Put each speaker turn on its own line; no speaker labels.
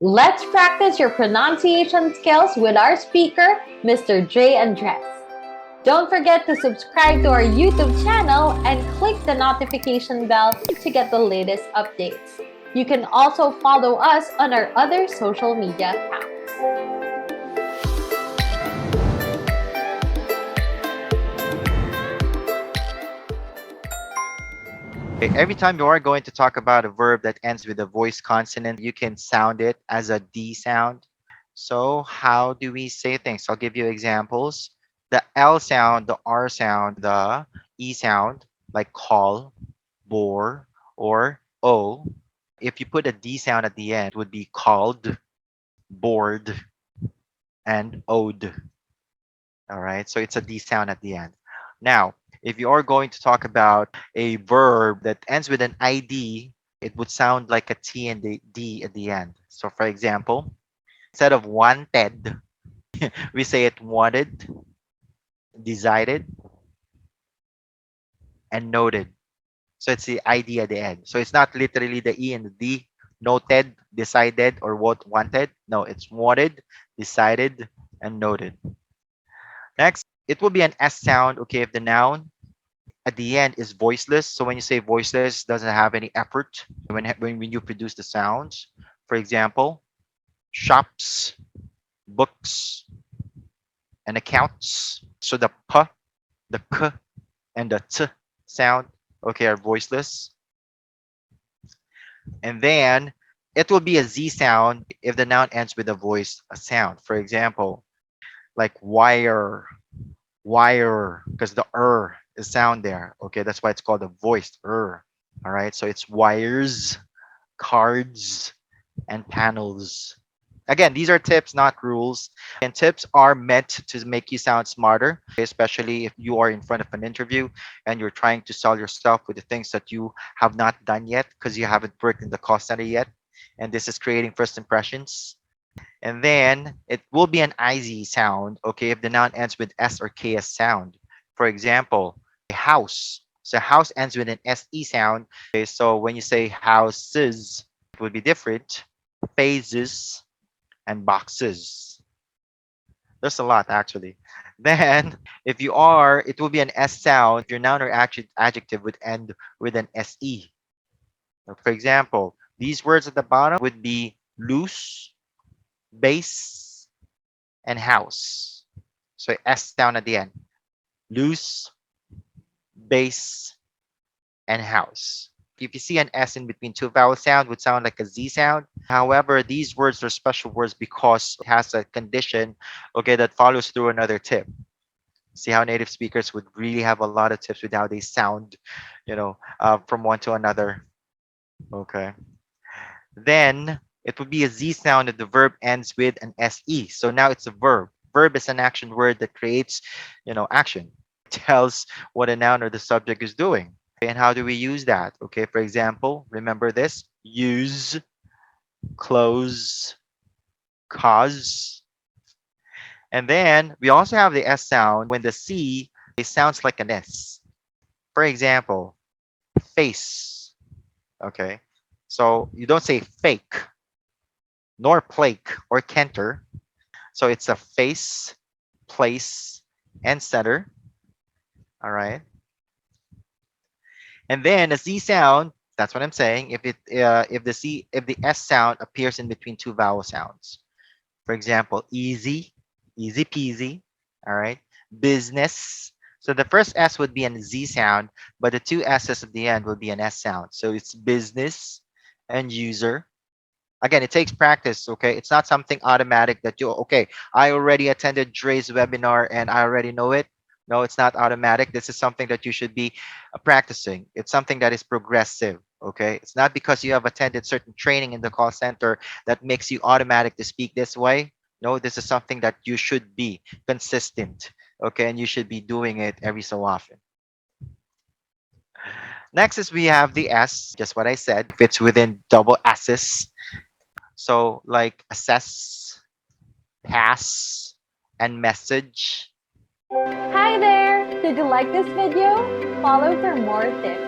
Let's practice your pronunciation skills with our speaker, Mr. Dre Andres. Don't forget to subscribe to our YouTube channel and click the notification bell to get the latest updates. You can also follow us on our other social media accounts.
Every time you are going to talk about a verb that ends with a voice consonant, you can sound it as a D sound. So how do we say things? I'll give you examples. The L sound, the R sound, the E sound, like call, bore, or O. If you put a D sound at the end, it would be called, bored, and owed. All right, so it's a D sound at the end. Now, if you are going to talk about a verb that ends with an ID, it would sound like a T and the D at the end. So for example, instead of wanted, we say it wanted, decided, and noted. So it's the ID at the end. So it's not literally the E and the D, noted, decided, or what wanted. No, it's wanted, decided, and noted. Next, it will be an S sound, okay, if the noun at the end is voiceless. So when you say voiceless, doesn't have any effort when you produce the sounds. For example, shops, books, and accounts. So the p, the k, and the t sound, okay, are voiceless. And then it will be a Z sound if the noun ends with a voice, a sound. For example, like wire, wire, because the is sound there. Okay, that's why it's called a voiced All right, so it's wires, cards, and panels. Again, these are tips, not rules. And tips are meant to make you sound smarter, especially if you are in front of an interview and you're trying to sell yourself with the things that you have not done yet because you haven't worked in the call center yet. And this is creating first impressions. And then it will be an IZ sound, okay, if the noun ends with S or KS sound. For example, a house. So house ends with an SE sound. Okay, so when you say houses, it would be different. Phases and boxes. There's a lot actually. Then if you are, it will be an S sound. If your noun or adjective would end with an SE. For example, these words at the bottom would be loose, base, and house. So S down at the end. Loose, base, and house. If you see an S in between two vowel sound, would sound like a Z sound. However, these words are special words because it has a condition, okay, that follows through another tip. See how native speakers would really have a lot of tips with how they sound, from one to another. Okay. Then it would be a Z sound if the verb ends with an SE. So now it's a verb. Verb is an action word that creates, action. It tells what a noun or the subject is doing. And how do we use that? Okay, for example, remember this: use, close, cause. And then we also have the S sound when the C it sounds like an S. For example, face. Okay, so you don't say fake, nor plake or canter. So it's a face, place, and center. All right. And then a Z sound, that's what I'm saying. If the S sound appears in between two vowel sounds. For example, easy, easy peasy. All right. Business. So the first S would be an Z sound, but the two S's at the end will be an S sound. So it's business and user. Again, it takes practice, okay? It's not something automatic that okay, I already attended Dre's webinar and I already know it. No, it's not automatic. This is something that you should be practicing. It's something that is progressive, okay? It's not because you have attended certain training in the call center that makes you automatic to speak this way. No, this is something that you should be consistent, okay? And you should be doing it every so often. Next is we have the S, just what I said. If it's within double S's, so like assess, pass, and message.
Hi there! Did you like this video? Follow for more tips.